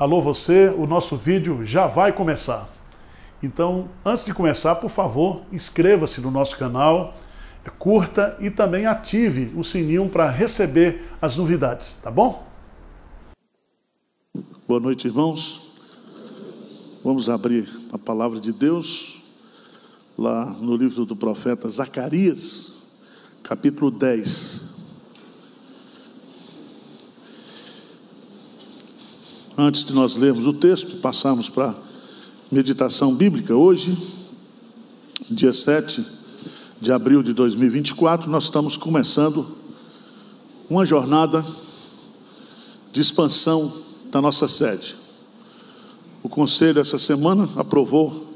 Alô você, o nosso vídeo já vai começar. Então, antes de começar, por favor, inscreva-se no nosso canal, curta e também ative o sininho para receber as novidades, tá bom? Boa noite, irmãos. Vamos abrir a palavra de Deus lá no livro do profeta Zacarias, capítulo 10. Antes de nós lermos o texto, passarmos para a meditação bíblica. Hoje, dia 7 de abril de 2024, nós estamos começando uma jornada de expansão da nossa sede. O conselho essa semana aprovou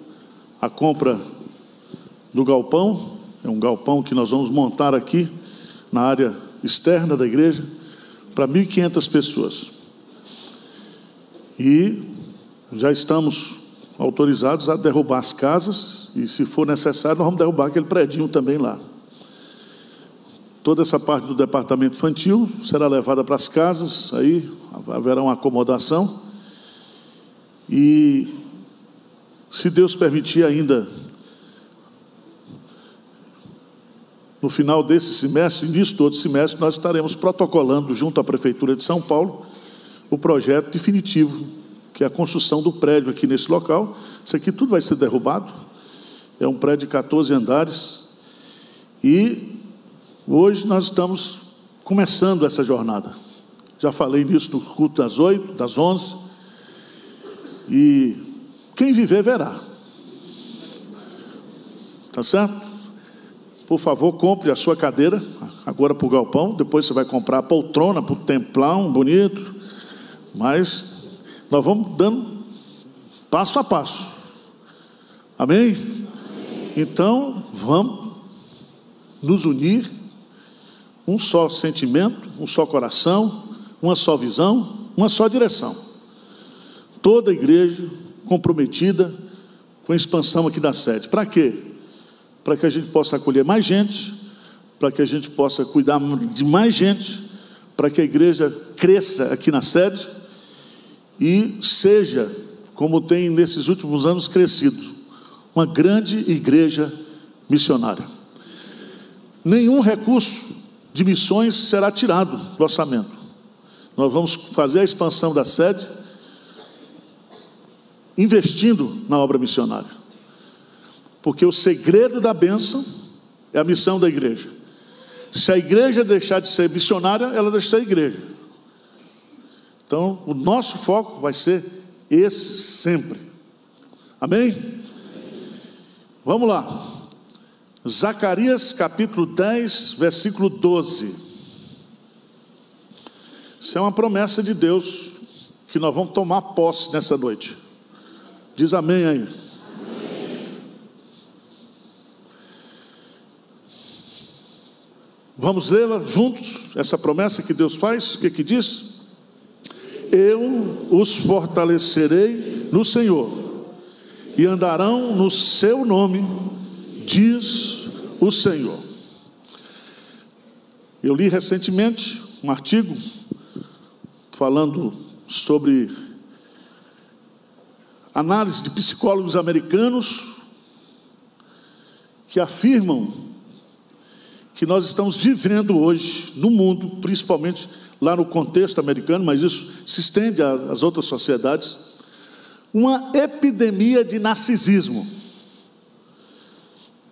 a compra do galpão. É um galpão que nós vamos montar aqui na área externa da igreja para 1.500 pessoas. E já estamos autorizados a derrubar as casas e, se for necessário, nós vamos derrubar aquele predinho também lá. Toda essa parte do departamento infantil será levada para as casas, aí haverá uma acomodação. E, se Deus permitir ainda, no final desse semestre, início do outro semestre, nós estaremos protocolando junto à Prefeitura de São Paulo o projeto definitivo, que é a construção do prédio aqui nesse local. Isso aqui tudo vai ser derrubado. É um prédio de 14 andares. E hoje nós estamos começando essa jornada. Já falei nisso no culto das 8, das 11. E quem viver, verá. Tá certo? Por favor, compre a sua cadeira agora para o galpão. Depois você vai comprar a poltrona para o templão bonito. Mas nós vamos dando passo a passo. Amém? Amém? Então, vamos nos unir, um só sentimento, um só coração, uma só visão, uma só direção. Toda a igreja comprometida com a expansão aqui da sede. Para quê? Para que a gente possa acolher mais gente, para que a gente possa cuidar de mais gente, para que a igreja cresça aqui na sede e seja, como tem nesses últimos anos crescido, uma grande igreja missionária. Nenhum recurso de missões será tirado do orçamento. Nós vamos fazer a expansão da sede investindo na obra missionária, porque o segredo da bênção é a missão da igreja. Se a igreja deixar de ser missionária, ela deixa de ser igreja. Então, o nosso foco vai ser esse sempre. Amém? Amém? Vamos lá. Zacarias capítulo 10, versículo 12. Isso é uma promessa de Deus que nós vamos tomar posse nessa noite. Diz amém aí. Amém. Vamos lê-la juntos, essa promessa que Deus faz. O que diz? Eu os fortalecerei no Senhor, e andarão no seu nome, diz o Senhor. Eu li recentemente um artigo falando sobre análise de psicólogos americanos que afirmam que nós estamos vivendo hoje no mundo, principalmente lá no contexto americano, mas isso se estende às outras sociedades, uma epidemia de narcisismo.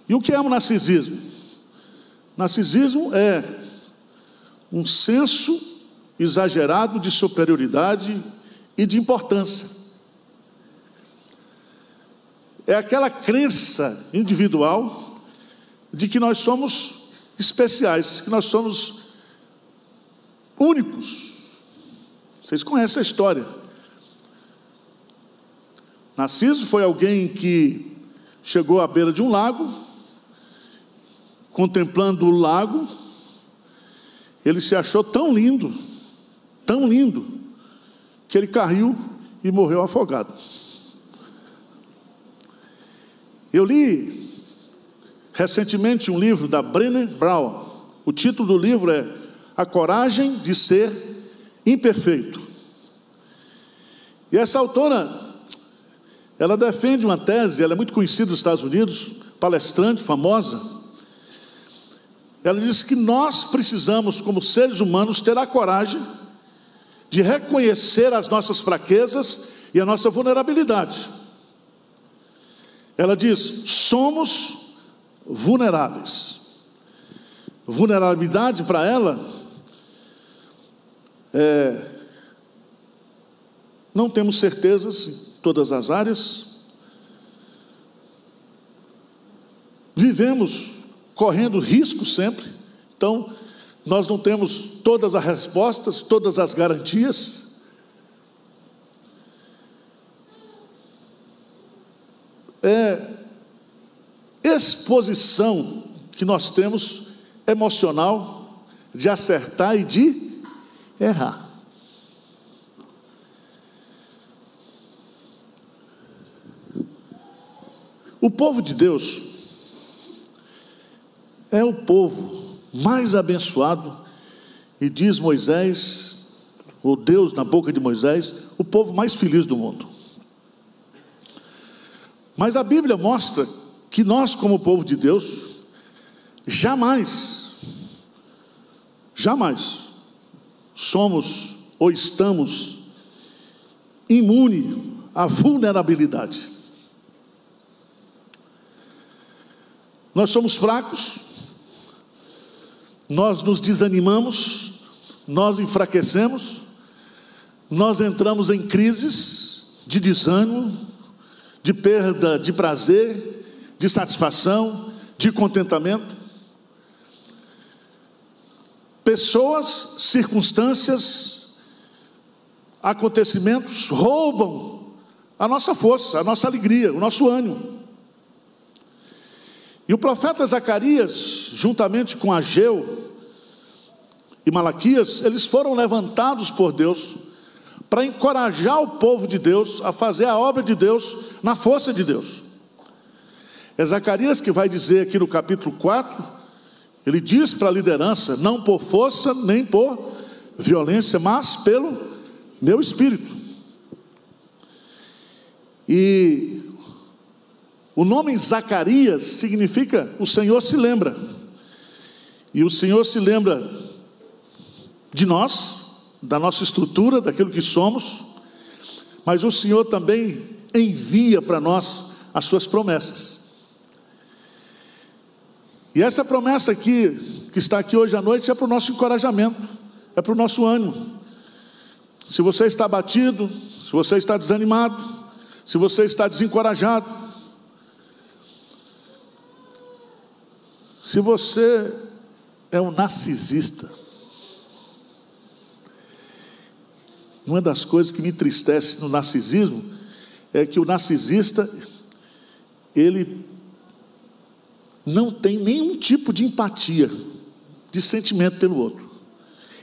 E o que é um narcisismo? Narcisismo é um senso exagerado de superioridade e de importância. É aquela crença individual de que nós somos especiais, que nós somos únicos. Vocês conhecem a história. Narciso foi alguém que chegou à beira de um lago, contemplando o lago, ele se achou tão lindo, que ele caiu e morreu afogado. Eu li recentemente um livro da Brené Brown. O título do livro é A Coragem de Ser Imperfeito. E essa autora, ela defende uma tese, ela é muito conhecida nos Estados Unidos, palestrante, famosa. Ela diz que nós precisamos, como seres humanos, ter a coragem de reconhecer as nossas fraquezas e a nossa vulnerabilidade. Ela diz: somos vulneráveis. Vulnerabilidade para ela não temos certezas em todas as áreas, vivemos correndo risco sempre, então nós não temos todas as respostas, todas as garantias. Exposição que nós temos emocional de acertar e de errar. O povo de Deus é o povo mais abençoado, e diz Moisés, ou Deus na boca de Moisés, o povo mais feliz do mundo. Mas a Bíblia mostra que nós, como povo de Deus, jamais somos ou estamos imunes à vulnerabilidade. Nós somos fracos, nós nos desanimamos, nós enfraquecemos, nós entramos em crises de desânimo, de perda de prazer, de satisfação, de contentamento. Pessoas, circunstâncias, acontecimentos roubam a nossa força, a nossa alegria, o nosso ânimo. E o profeta Zacarias, juntamente com Ageu e Malaquias, eles foram levantados por Deus para encorajar o povo de Deus a fazer a obra de Deus na força de Deus. É Zacarias que vai dizer aqui no capítulo 4, ele diz para a liderança: não por força nem por violência, mas pelo meu espírito. E o nome Zacarias significa o Senhor se lembra. E o Senhor se lembra de nós, da nossa estrutura, daquilo que somos, mas o Senhor também envia para nós as suas promessas. E essa promessa aqui, que está aqui hoje à noite, é para o nosso encorajamento, é para o nosso ânimo. Se você está abatido, se você está desanimado, se você está desencorajado, se você é um narcisista, uma das coisas que me entristece no narcisismo é que o narcisista, ele não tem nenhum tipo de empatia, de sentimento pelo outro.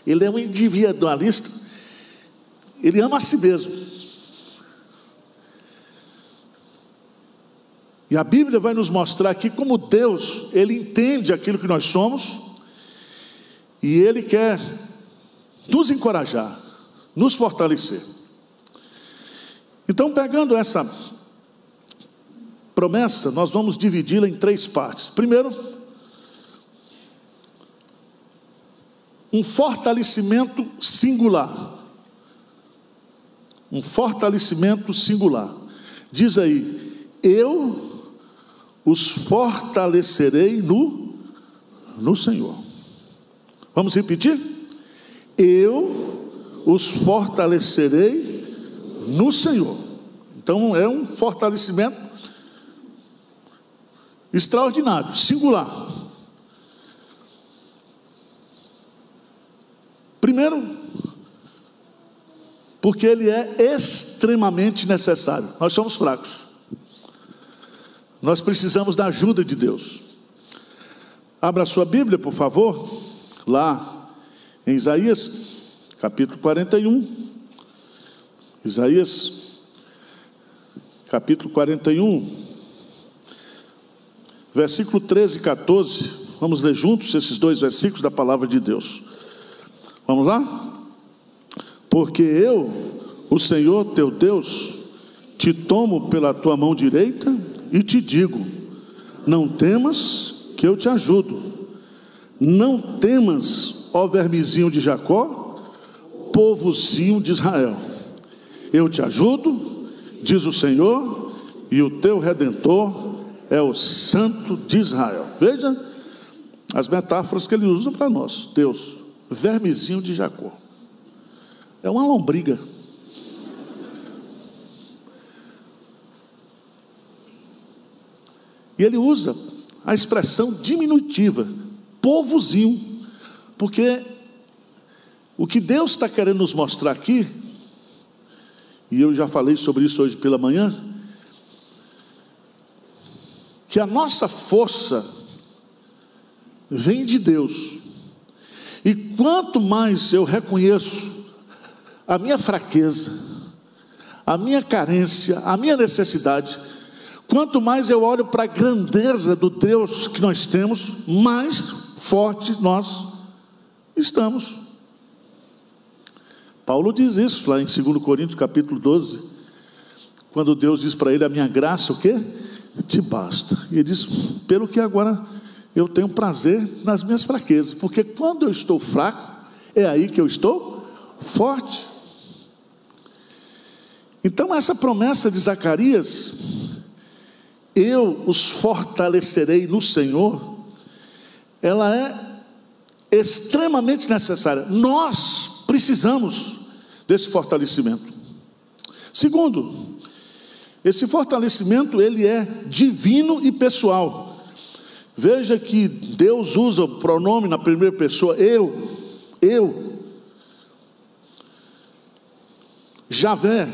Ele é um individualista, ele ama a si mesmo. E a Bíblia vai nos mostrar aqui como Deus, Ele entende aquilo que nós somos, e Ele quer nos encorajar, nos fortalecer. Então, pegando essa promessa, nós vamos dividi-la em 3 partes. Primeiro, um fortalecimento singular. Um fortalecimento singular. Diz aí: eu os fortalecerei no Senhor. Vamos repetir? Eu os fortalecerei no Senhor. Então é um fortalecimento extraordinário, singular. Primeiro, porque ele é extremamente necessário. Nós somos fracos. Nós precisamos da ajuda de Deus. Abra a sua Bíblia, por favor, lá em Isaías, capítulo 41. Isaías, capítulo 41, versículo 13 e 14. Vamos ler juntos esses 2 versículos da palavra de Deus. Vamos lá? Porque eu o Senhor teu Deus, te tomo pela tua mão direita e te digo: não temas, que eu te ajudo. Não temas, ó vermezinho de Jacó, povozinho de Israel. Eu te ajudo, diz o Senhor, e o teu Redentor é o Santo de Israel. Veja as metáforas que ele usa para nós. Deus, vermezinho de Jacó, é uma lombriga. E ele usa a expressão diminutiva, povozinho, porque o que Deus está querendo nos mostrar aqui, e eu já falei sobre isso hoje pela manhã, que a nossa força vem de Deus, e quanto mais eu reconheço a minha fraqueza, a minha carência, a minha necessidade, quanto mais eu olho para a grandeza do Deus que nós temos, mais forte nós estamos. Paulo diz isso lá em 2 Coríntios capítulo 12, quando Deus diz para ele: a minha graça, o quê? Te basta. E ele diz: pelo que agora eu tenho prazer nas minhas fraquezas, porque quando eu estou fraco, é aí que eu estou forte. Então essa promessa de Zacarias, eu os fortalecerei no Senhor, ela é extremamente necessária. Nós precisamos desse fortalecimento. Segundo, esse fortalecimento ele é divino e pessoal. Veja que Deus usa o pronome na primeira pessoa, eu, Javé.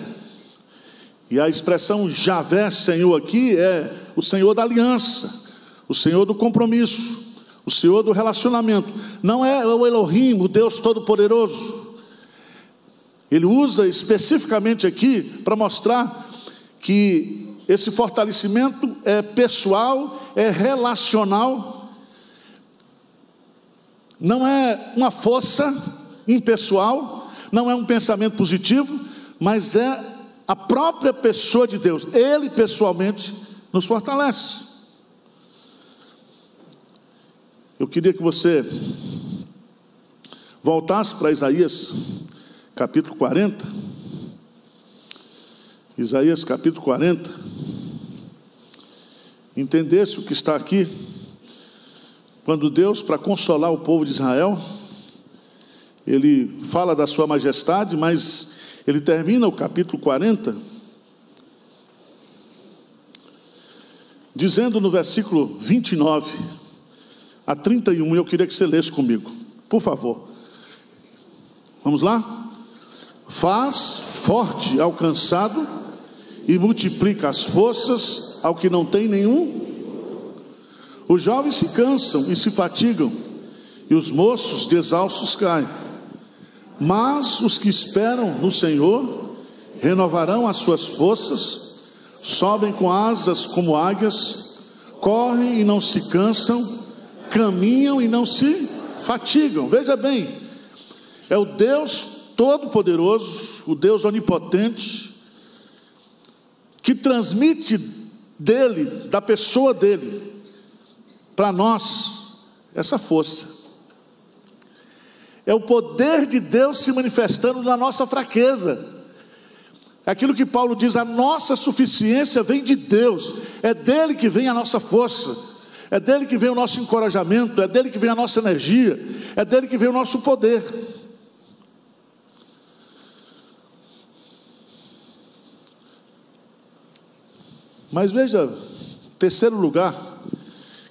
E a expressão Javé, Senhor, aqui é o Senhor da aliança, o Senhor do compromisso, o Senhor do relacionamento. Não é o Elohim, o Deus Todo-Poderoso. Ele usa especificamente aqui para mostrar que esse fortalecimento é pessoal, é relacional, não é uma força impessoal, não é um pensamento positivo, mas é a própria pessoa de Deus. Ele pessoalmente nos fortalece. Eu queria que você voltasse para Isaías capítulo 40. Isaías capítulo 40. Entendesse o que está aqui. Quando Deus, para consolar o povo de Israel, Ele fala da sua majestade, mas Ele termina o capítulo 40 dizendo no versículo 29 a 31, eu queria que você lesse comigo, por favor. Vamos lá? Faz forte ao cansado e multiplica as forças ao que não tem nenhum. Os jovens se cansam e se fatigam, e os moços de exaustos caem. Mas os que esperam no Senhor renovarão as suas forças, sobem com asas como águias, correm e não se cansam, caminham e não se fatigam. Veja bem, é o Deus Todo-Poderoso, o Deus Onipotente, que transmite dele, da pessoa dele, para nós, essa força. É o poder de Deus se manifestando na nossa fraqueza. É aquilo que Paulo diz: a nossa suficiência vem de Deus, é dele que vem a nossa força, é dele que vem o nosso encorajamento, é dele que vem a nossa energia, é dele que vem o nosso poder. Mas veja, terceiro lugar,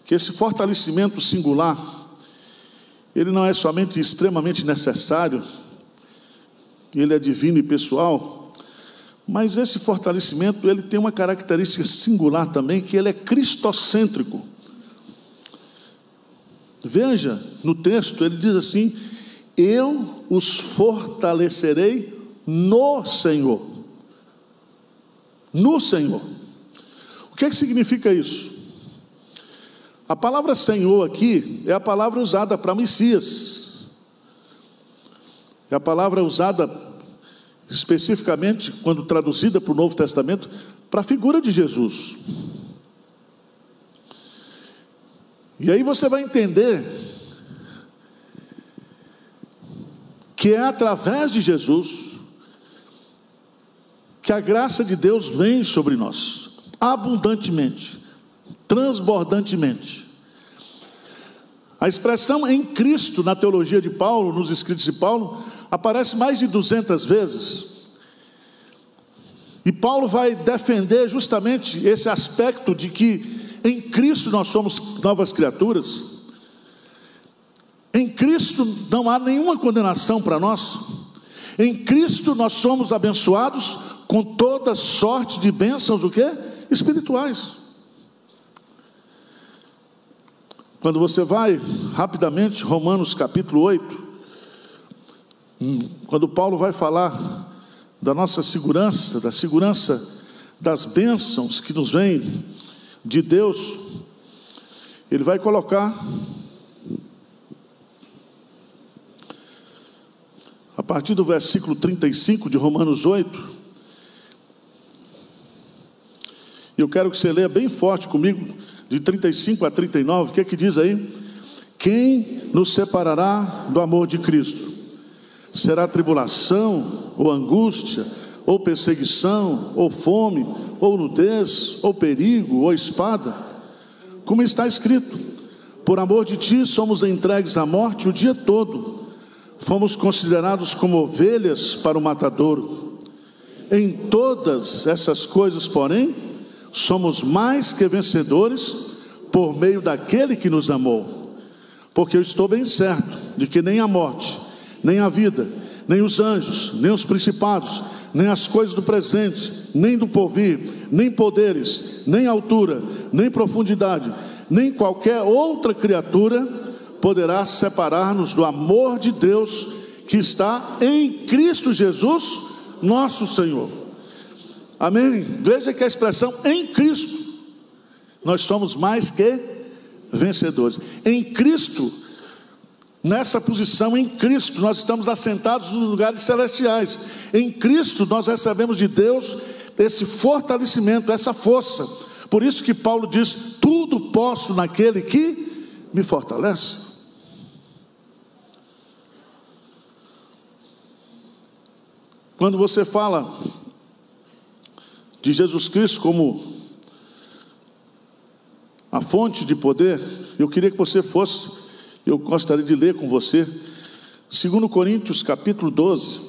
que esse fortalecimento singular, ele não é somente extremamente necessário, ele é divino e pessoal, mas esse fortalecimento, ele tem uma característica singular também, que ele é cristocêntrico. Veja, no texto, ele diz assim: eu os fortalecerei no Senhor. No Senhor. O que significa isso? A palavra Senhor aqui é a palavra usada para Messias. É a palavra usada especificamente, quando traduzida para o Novo Testamento, para a figura de Jesus. E aí você vai entender que é através de Jesus que a graça de Deus vem sobre nós, abundantemente, transbordantemente. A expressão em Cristo, na teologia de Paulo, nos escritos de Paulo, aparece mais de 200 vezes. E Paulo vai defender justamente esse aspecto de que em Cristo nós somos novas criaturas. Em Cristo não há nenhuma condenação para nós. Em Cristo nós somos abençoados com toda sorte de bênçãos, o quê? Espirituais. Quando você vai rapidamente, Romanos capítulo 8, quando Paulo vai falar da nossa segurança, da segurança das bênçãos que nos vêm de Deus, ele vai colocar a partir do versículo 35 de Romanos 8. Eu quero que você leia bem forte comigo, de 35 a 39, o que é que diz aí? Quem nos separará do amor de Cristo? Será tribulação, ou angústia, ou perseguição, ou fome, ou nudez, ou perigo, ou espada? Como está escrito: por amor de ti somos entregues à morte o dia todo, fomos considerados como ovelhas para o matadouro. Em todas essas coisas, porém, somos mais que vencedores por meio daquele que nos amou. Porque eu estou bem certo de que nem a morte, nem a vida, nem os anjos, nem os principados, nem as coisas do presente, nem do porvir, nem poderes, nem altura, nem profundidade, nem qualquer outra criatura poderá separar-nos do amor de Deus que está em Cristo Jesus, nosso Senhor. Amém? Veja que a expressão em Cristo, nós somos mais que vencedores. Em Cristo, nessa posição, em Cristo, nós estamos assentados nos lugares celestiais. Em Cristo, nós recebemos de Deus esse fortalecimento, essa força. Por isso que Paulo diz: tudo posso naquele que me fortalece. Quando você fala de Jesus Cristo como a fonte de poder, eu queria que você fosse, eu gostaria de ler com você 2 Coríntios capítulo 12.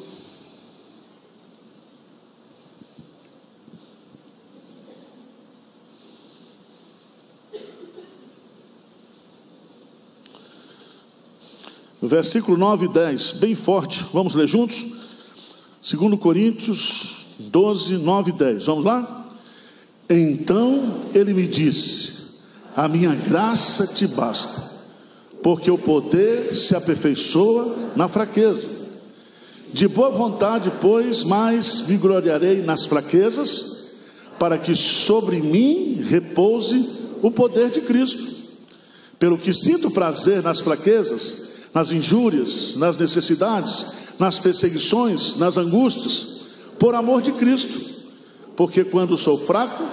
Versículo 9 e 10, bem forte, vamos ler juntos? 2 Coríntios 12, 9 e 10, vamos lá? Então ele me disse: a minha graça te basta, porque o poder se aperfeiçoa na fraqueza. De boa vontade, pois, mais me gloriarei nas fraquezas, para que sobre mim repouse o poder de Cristo. Pelo que sinto prazer nas fraquezas, nas injúrias, nas necessidades, nas perseguições, nas angústias, por amor de Cristo, porque quando sou fraco,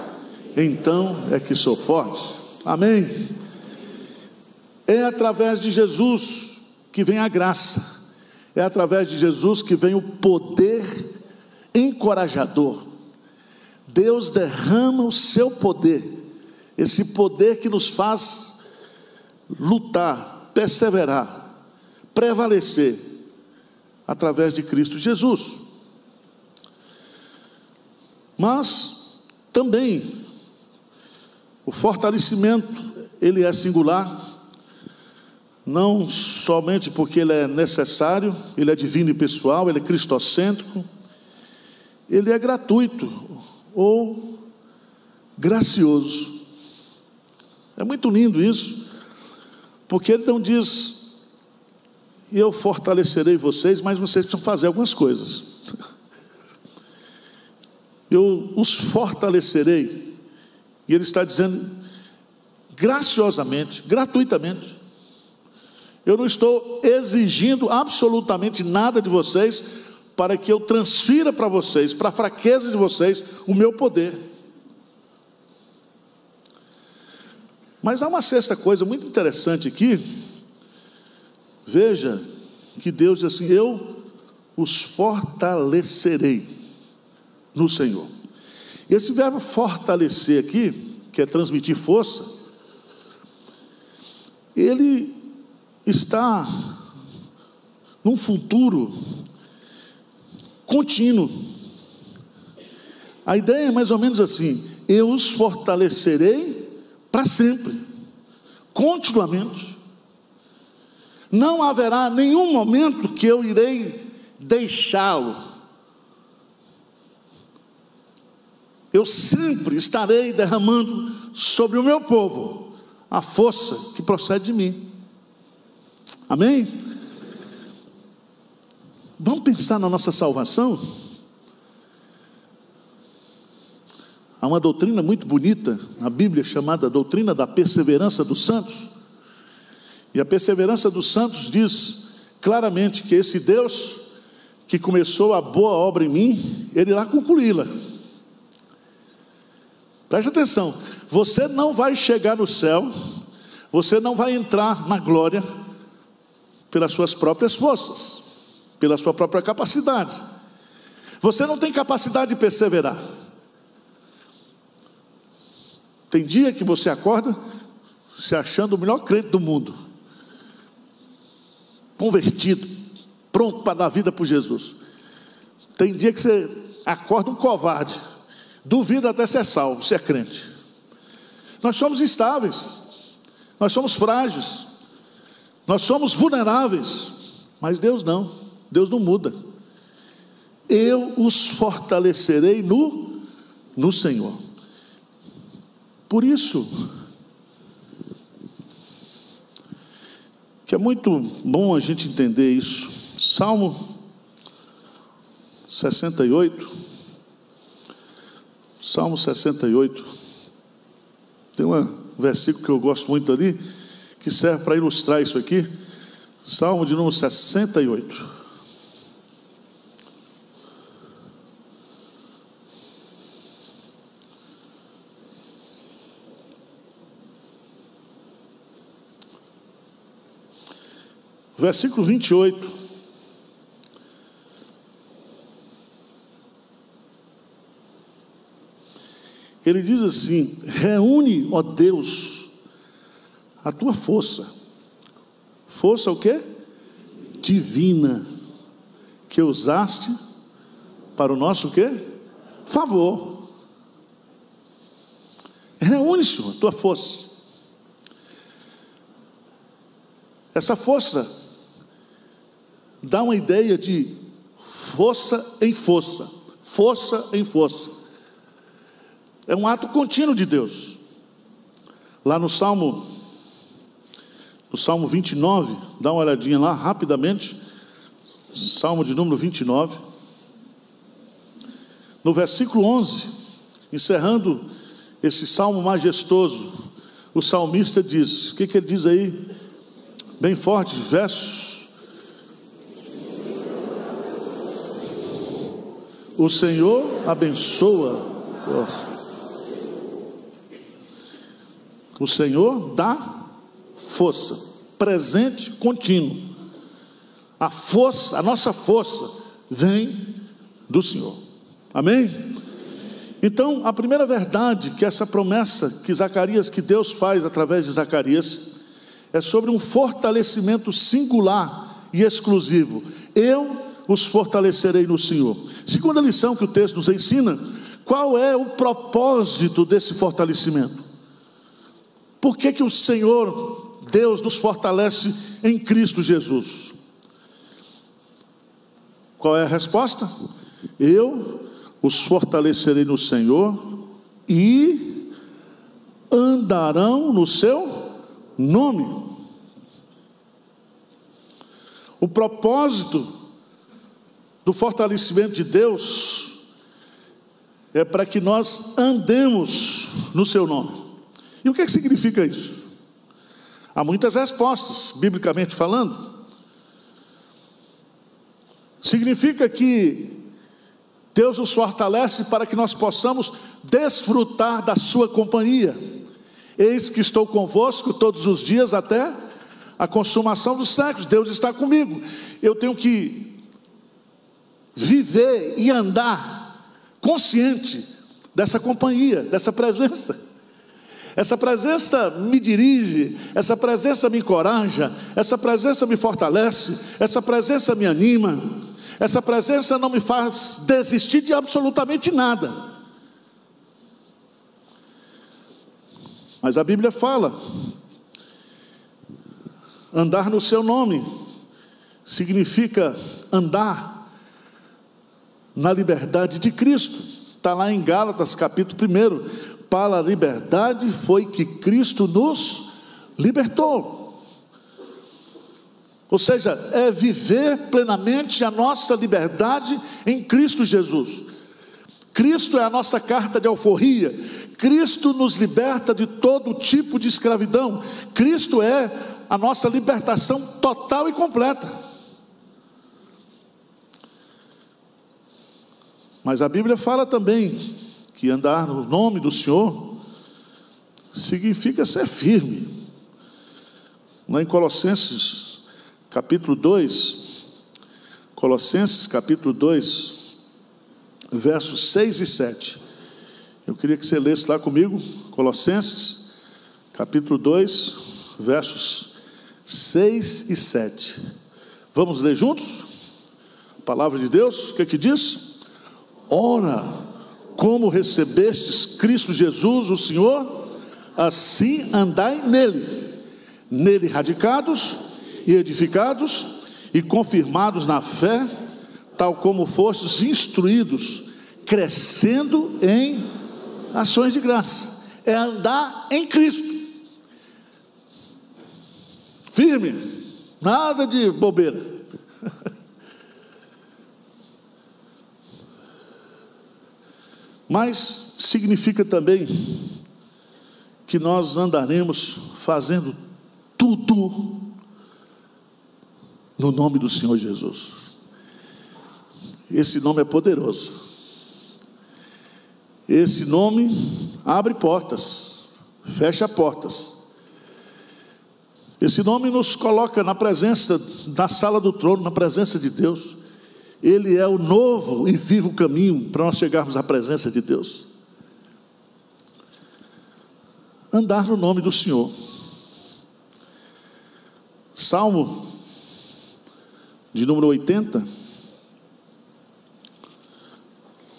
então é que sou forte. Amém? É através de Jesus que vem a graça, é através de Jesus que vem o poder encorajador. Deus derrama o seu poder, esse poder que nos faz lutar, perseverar, prevalecer, através de Cristo Jesus. Mas também o fortalecimento, ele é singular, não somente porque ele é necessário, ele é divino e pessoal, ele é cristocêntrico, ele é gratuito ou gracioso. É muito lindo isso, porque ele não diz: eu fortalecerei vocês, mas vocês precisam fazer algumas coisas. Eu os fortalecerei. E ele está dizendo graciosamente, gratuitamente. Eu não estou exigindo absolutamente nada de vocês para que eu transfira para vocês, para a fraqueza de vocês, o meu poder. Mas há uma sexta coisa muito interessante aqui. Veja que Deus diz assim: eu os fortalecerei no Senhor. Esse verbo fortalecer aqui, que é transmitir força, ele está num futuro contínuo. A ideia é mais ou menos assim: eu os fortalecerei para sempre, continuamente. Não haverá nenhum momento que eu irei deixá-lo. Eu sempre estarei derramando sobre o meu povo a força que procede de mim. Amém? Vamos pensar na nossa salvação? Há uma doutrina muito bonita na Bíblia chamada doutrina da perseverança dos santos. E a perseverança dos santos diz claramente que esse Deus que começou a boa obra em mim, Ele irá concluí-la. Preste atenção, você não vai chegar no céu, você não vai entrar na glória pelas suas próprias forças, pela sua própria capacidade. Você não tem capacidade de perseverar. Tem dia que você acorda se achando o melhor crente do mundo, convertido, pronto para dar vida por Jesus. Tem dia que você acorda um covarde, duvida até ser salvo, ser crente. Nós somos instáveis, nós somos frágeis, nós somos vulneráveis, mas Deus não muda. Eu os fortalecerei no Senhor. Por isso que é muito bom a gente entender isso. Salmo 68. Salmo 68. Tem um versículo que eu gosto muito ali, que serve para ilustrar isso aqui. Salmo de número 68. Versículo 28. Ele diz assim: reúne, ó Deus, a tua força. Força o quê? Divina, que usaste para o nosso o quê? Favor. Reúne, Senhor, a tua força. Essa força dá uma ideia de força em força, força em força. É um ato contínuo de Deus. Lá no Salmo 29, dá uma olhadinha lá rapidamente. Salmo de número 29. No versículo 11, encerrando esse salmo majestoso, o salmista diz, o que ele diz aí? Bem forte, versos. O Senhor abençoa. O Senhor dá força, presente contínuo. A força, a nossa força vem do Senhor. Amém? Então, a primeira verdade que essa promessa que Deus faz através de Zacarias, é sobre um fortalecimento singular e exclusivo. Eu os fortalecerei no Senhor. Segunda lição que o texto nos ensina: qual é o propósito desse fortalecimento? Por que o Senhor Deus nos fortalece em Cristo Jesus? Qual é a resposta? Eu os fortalecerei no Senhor e andarão no seu nome. O propósito do fortalecimento de Deus é para que nós andemos no seu nome. E o que significa isso? Há muitas respostas, biblicamente falando. Significa que Deus nos fortalece para que nós possamos desfrutar da sua companhia. Eis que estou convosco todos os dias até a consumação dos séculos. Deus está comigo. Eu tenho que viver e andar consciente dessa companhia, dessa presença. Essa presença me dirige, essa presença me encoraja, essa presença me fortalece, essa presença me anima, essa presença não me faz desistir de absolutamente nada. Mas a Bíblia fala, andar no seu nome significa andar na liberdade de Cristo. Está lá em Gálatas capítulo 1, para a liberdade foi que Cristo nos libertou. Ou seja, é viver plenamente a nossa liberdade em Cristo Jesus. Cristo é a nossa carta de alforria. Cristo nos liberta de todo tipo de escravidão. Cristo é a nossa libertação total e completa. Mas a Bíblia fala também que andar no nome do Senhor significa ser firme. Lá em Colossenses capítulo 2, Colossenses capítulo 2, versos 6 e 7. Eu queria que você lesse lá comigo, Colossenses capítulo 2, versos 6 e 7. Vamos ler juntos? A palavra de Deus, o que é que diz? Ora, como recebestes Cristo Jesus, o Senhor, assim andai nele radicados e edificados e confirmados na fé, tal como fostes instruídos, crescendo em ações de graça. É andar em Cristo, firme, nada de bobeira. Mas significa também que nós andaremos fazendo tudo no nome do Senhor Jesus. Esse nome é poderoso. Esse nome abre portas, fecha portas. Esse nome nos coloca na presença, na sala do trono, na presença de Deus. Ele é o novo e vivo caminho para nós chegarmos à presença de Deus. Andar no nome do Senhor. Salmo de número 80,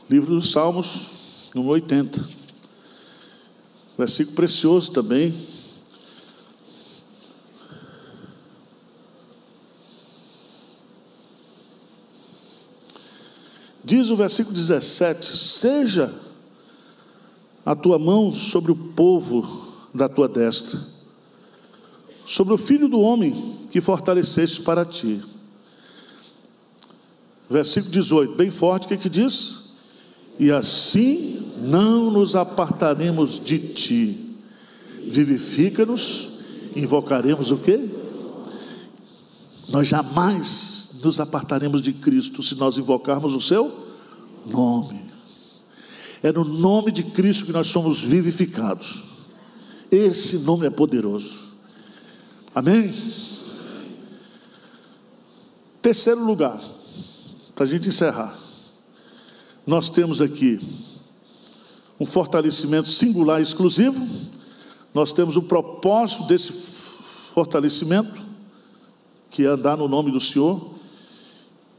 livro dos Salmos, número 80, versículo precioso também. Diz o versículo 17: seja a tua mão sobre o povo da tua destra, sobre o filho do homem que fortaleceste para ti. Versículo 18, bem forte, o que diz? E assim não nos apartaremos de ti, vivifica-nos, invocaremos o quê? Nós jamais nos apartaremos de Cristo se nós invocarmos o seu nome. É no nome de Cristo que nós somos vivificados. Esse nome é poderoso. Amém? Terceiro lugar, para a gente encerrar, nós temos aqui um fortalecimento singular e exclusivo. Nós temos o propósito desse fortalecimento, que é andar no nome do Senhor.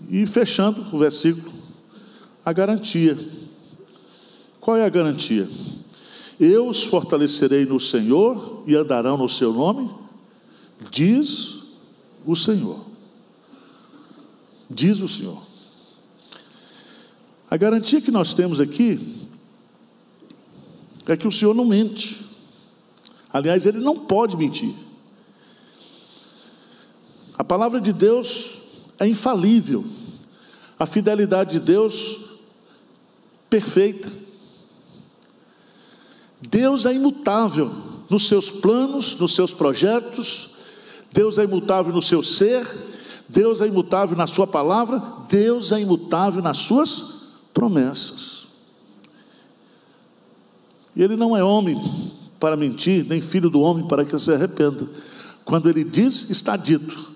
E fechando o versículo, a garantia. Qual é a garantia? Eu os fortalecerei no Senhor e andarão no seu nome, diz o Senhor. Diz o Senhor. A garantia que nós temos aqui é que o Senhor não mente. Aliás, Ele não pode mentir. A palavra de Deus é infalível. A fidelidade de Deus, perfeita. Deus é imutável nos seus planos, nos seus projetos. Deus é imutável no seu ser. Deus é imutável na sua palavra. Deus é imutável nas suas promessas. Ele não é homem para mentir, nem filho do homem para que se arrependa. Quando ele diz, está dito.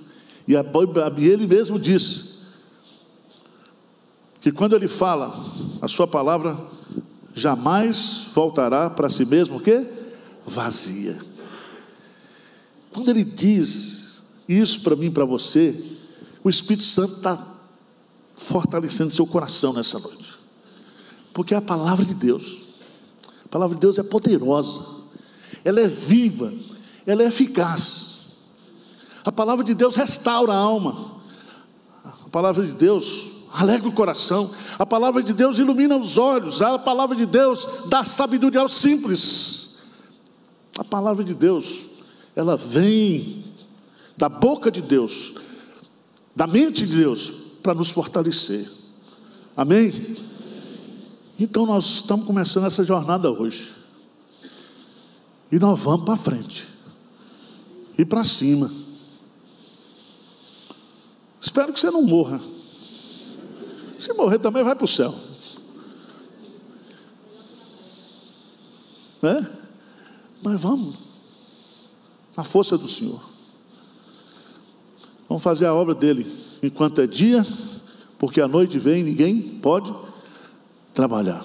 E ele mesmo disse que quando ele fala, a sua palavra jamais voltará para si mesmo, o quê? Vazia. Quando ele diz isso para mim, para você, o Espírito Santo está fortalecendo seu coração nessa noite, porque é a palavra de Deus. A palavra de Deus é poderosa, ela é viva, ela é eficaz. A palavra de Deus restaura a alma, a palavra de Deus alegra o coração, a palavra de Deus ilumina os olhos, a palavra de Deus dá sabedoria aos simples. A palavra de Deus, ela vem da boca de Deus, da mente de Deus, para nos fortalecer. Amém? Então nós estamos começando essa jornada hoje, e nós vamos para frente, e para cima. Espero que você não morra. Se morrer também vai para o céu, né? Mas vamos na força do Senhor. Vamos fazer a obra dele enquanto é dia, porque a noite vem e ninguém pode trabalhar.